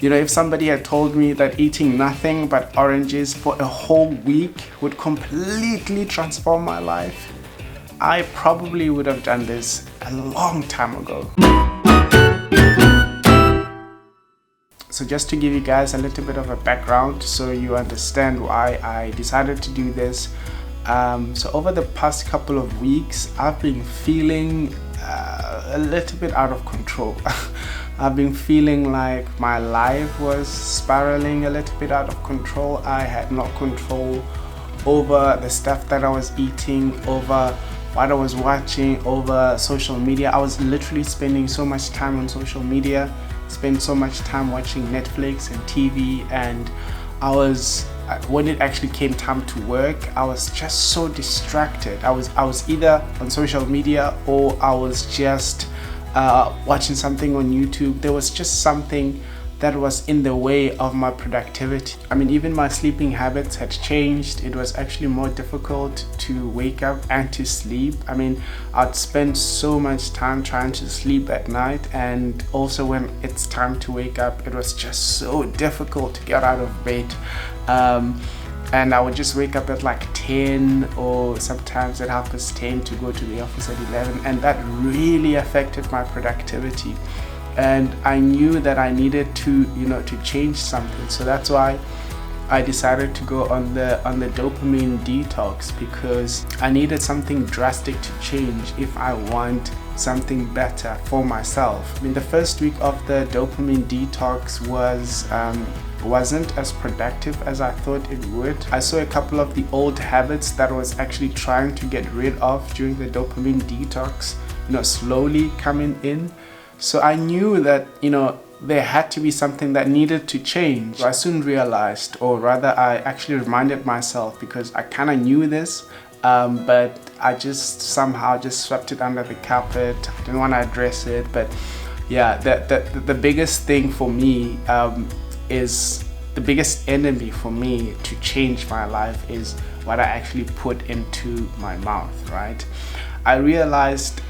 You know, if somebody had told me that eating nothing but oranges for a whole week would completely transform my life, I probably would have done this a long time ago. So just to give you guys a little bit of a background so you understand why I decided to do this. So over the past couple of weeks, I've been feeling a little bit out of control. I've been feeling like my life was spiraling a little bit out of control. I had no control over the stuff that I was eating, over what I was watching, over social media. I was literally spending so much time on social media, spent so much time watching Netflix and TV, and I was, when it actually came time to work, I was just so distracted. I was either on social media or I was just watching something on YouTube. There was just something that was in the way of my productivity. I mean, even my sleeping habits had changed. It was actually more difficult to wake up and to sleep. I mean, I'd spend so much time trying to sleep at night, and also when it's time to wake up, it was just so difficult to get out of bed. And I would just wake up at like 10 or sometimes at 10:30 to go to the office at 11, and that really affected my productivity. And I knew that I needed to, to change something. So that's why I decided to go on the dopamine detox, because I needed something drastic to change if I want something better for myself. I mean, the first week of the dopamine detox wasn't as productive as I thought it would. I saw a couple of the old habits that I was actually trying to get rid of during the dopamine detox, slowly coming in. So I knew that, there had to be something that needed to change. I soon realized, or rather I actually reminded myself, because I kind of knew this, but I just somehow just swept it under the carpet. I didn't want to address it. But yeah, the biggest thing for me is, the biggest enemy for me to change my life is what I actually put into my mouth, right? I realized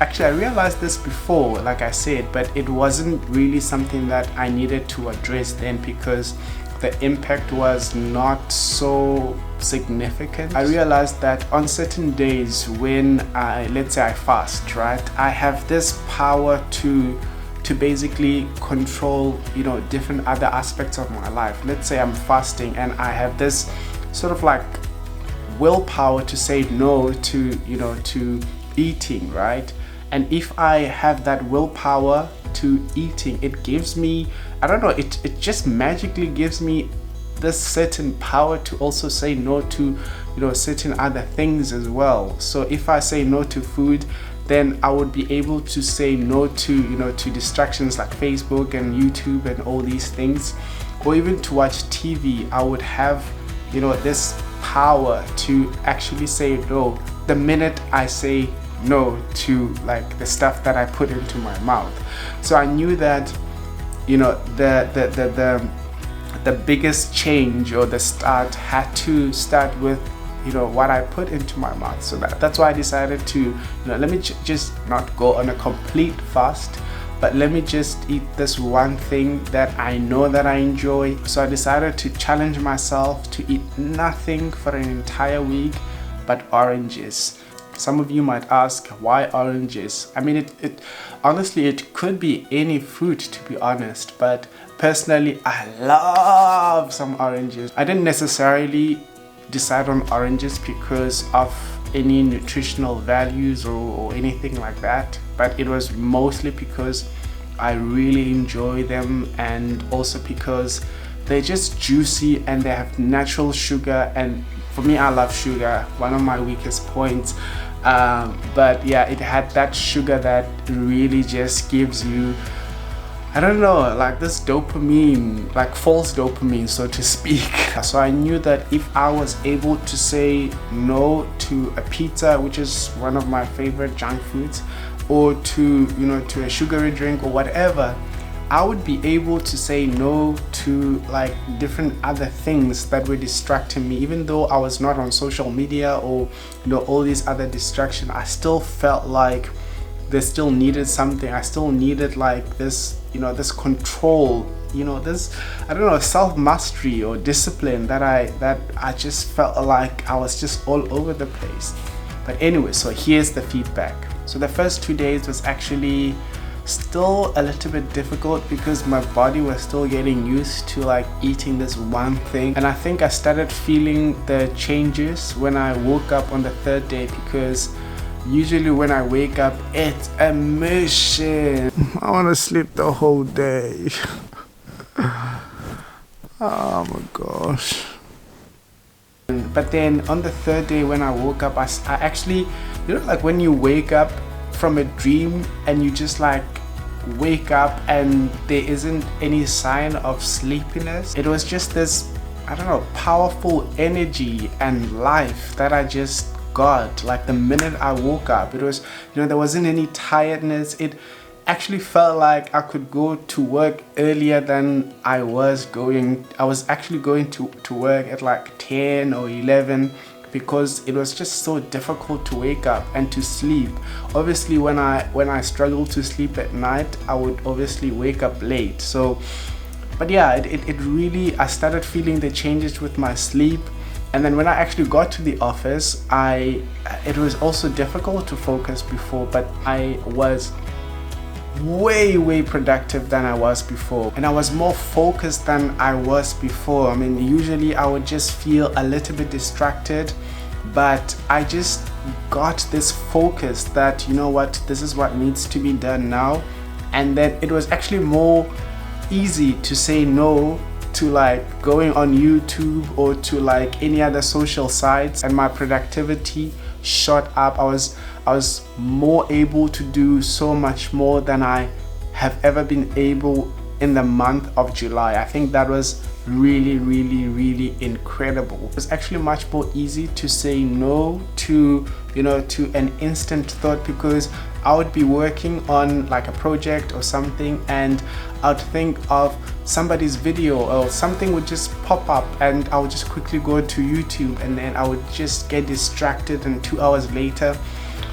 this before, like I said, but it wasn't really something that I needed to address then, because the impact was not so significant. I realized that on certain days when let's say I fast, right, I have this power to basically control, different other aspects of my life. Let's say I'm fasting and I have this sort of like willpower to say no to, to eating, right? And if I have that willpower to eating, it gives me, I don't know, it just magically gives me this certain power to also say no to, certain other things as well. So if I say no to food, then I would be able to say no to, to distractions like Facebook and YouTube and all these things, or even to watch TV. I would have, this power to actually say no the minute I say no to like the stuff that I put into my mouth. So I knew that, the biggest change, or the start, had to start with, what I put into my mouth. So that's why I decided to, let me just not go on a complete fast, but let me just eat this one thing that I know that I enjoy. So I decided to challenge myself to eat nothing for an entire week but oranges. Some of you might ask, why oranges? I mean, it honestly, it could be any fruit, to be honest, but personally, I love some oranges. I didn't necessarily decide on oranges because of any nutritional values or anything like that, but it was mostly because I really enjoy them, and also because they're just juicy and they have natural sugar, and for me, I love sugar, one of my weakest points. But yeah, it had that sugar that really just gives you, I don't know, like this dopamine, like false dopamine, so to speak. So I knew that if I was able to say no to a pizza, which is one of my favorite junk foods, or to, to a sugary drink or whatever, I would be able to say no to like different other things that were distracting me. Even though I was not on social media or all these other distractions, I still felt like they still needed something. I still needed like this, this control this, I don't know, self-mastery or discipline that I just felt like I was just all over the place. But anyway, so here's the feedback. So the first 2 days was actually still a little bit difficult because my body was still getting used to like eating this one thing, and I think I started feeling the changes when I woke up on the third day, because usually when I wake up it's a mission. I want to sleep the whole day. Oh my gosh. But then on the third day when I woke up, I actually, like when you wake up from a dream and you just like wake up and there isn't any sign of sleepiness. It was just this, I don't know, powerful energy and life that I just got like the minute I woke up. It was, there wasn't any tiredness. It actually felt like I could go to work earlier than I was going. I was actually going to work at like 10 or 11 because it was just so difficult to wake up and to sleep. Obviously when I struggled to sleep at night, I would obviously wake up late. So, but yeah, it really, I started feeling the changes with my sleep. And then when I actually got to the office, it was also difficult to focus before, but I was way productive than I was before, and I was more focused than I was before. I mean, usually I would just feel a little bit distracted, but I just got this focus that, this is what needs to be done now. And then it was actually more easy to say no to like going on YouTube or to like any other social sites, and my productivity shot up. I was more able to do so much more than I have ever been able in the month of July. I think that was really incredible. It was actually much more easy to say no to to an instant thought, because I would be working on like a project or something and I'd think of somebody's video or something would just pop up and I would just quickly go to YouTube, and then I would just get distracted, and 2 hours later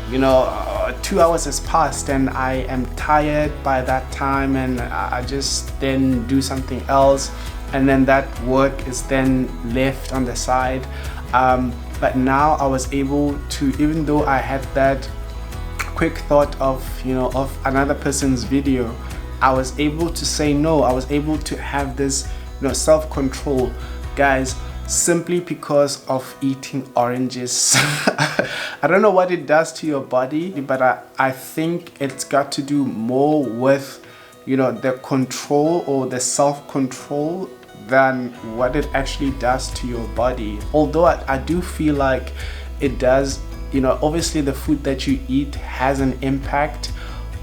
2 hours has passed and I am tired by that time, and I just then do something else, and then that work is then left on the side. But now I was able to, even though I had that quick thought of of another person's video, I was able to say no. I was able to have this self-control, guys, simply because of eating oranges. I don't know what it does to your body, but I think it's got to do more with the control or the self-control than what it actually does to your body. Although I do feel like it does, obviously the food that you eat has an impact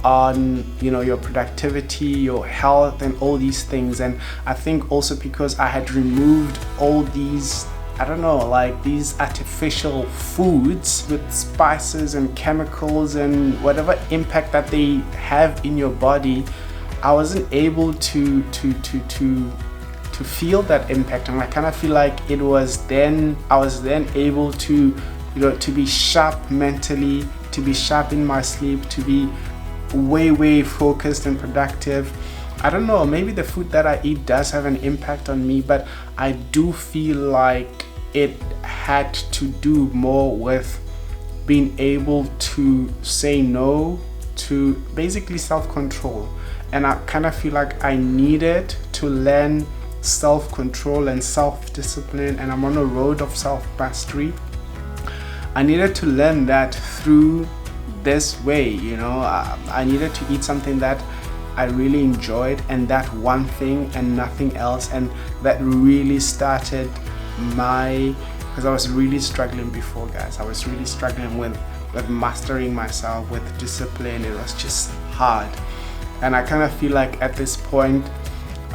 on your productivity, your health, and all these things. And I think also because I had removed all these, I don't know, like these artificial foods with spices and chemicals and whatever impact that they have in your body, I wasn't able to feel that impact. And I kind of feel like I was then able to to be sharp mentally, to be sharp in my sleep, to be way focused and productive. I don't know, maybe the food that I eat does have an impact on me, but I do feel like it had to do more with being able to say no, to basically self-control. And I kind of feel like I needed to learn self-control and self-discipline, and I'm on a road of self-mastery. I needed to learn that through this way. I needed to eat something that I really enjoyed, and that one thing and nothing else. And that really started because I was really struggling before, guys. I was really struggling with mastering myself, with discipline. It was just hard. And I kind of feel like at this point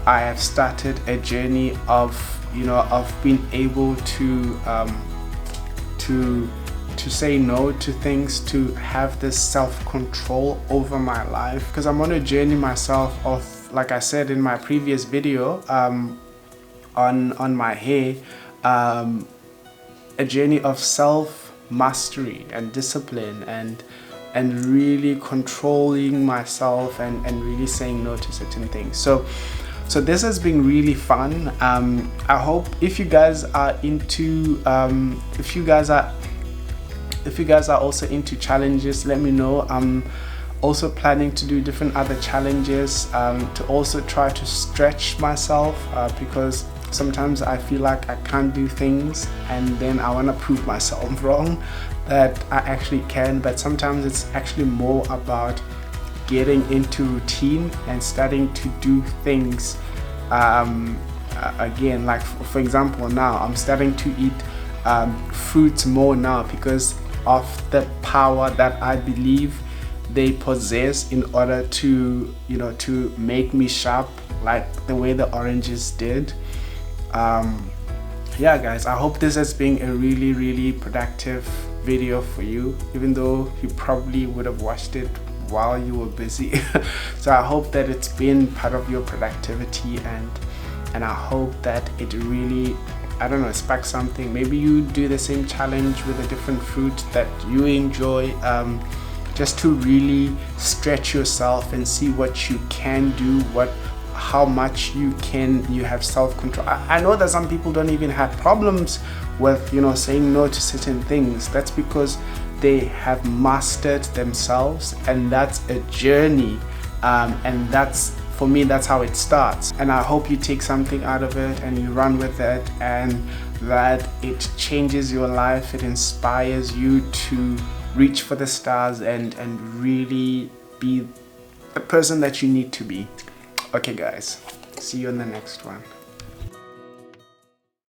I have started a journey of being able to say no to things, to have this self-control over my life, because I'm on a journey myself of, like I said in my previous video on my hair, a journey of self-mastery and discipline and really controlling myself and really saying no to certain things. So So this has been really fun. I hope if you guys are into if you guys are also into challenges, let me know. I'm also planning to do different other challenges to also try to stretch myself, because sometimes I feel like I can't do things and then I want to prove myself wrong that I actually can. But sometimes it's actually more about getting into routine and starting to do things again. Like for example, now I'm starting to eat fruits more now because of the power that I believe they possess in order to, you know, to make me sharp like the way the oranges did. Yeah guys, I hope this has been a really productive video for you, even though you probably would have watched it while you were busy. So I hope that it's been part of your productivity, and I hope that it really, I don't know, sparks something. Maybe you do the same challenge with a different fruit that you enjoy, just to really stretch yourself and see what you can do, how much you have self-control. I know that some people don't even have problems with, you know, saying no to certain things. That's because they have mastered themselves, and that's a journey, and that's, for me, that's how it starts. And I hope you take something out of it and you run with it, and that it changes your life. It inspires you to reach for the stars and really be the person that you need to be. Okay guys, see you in the next one.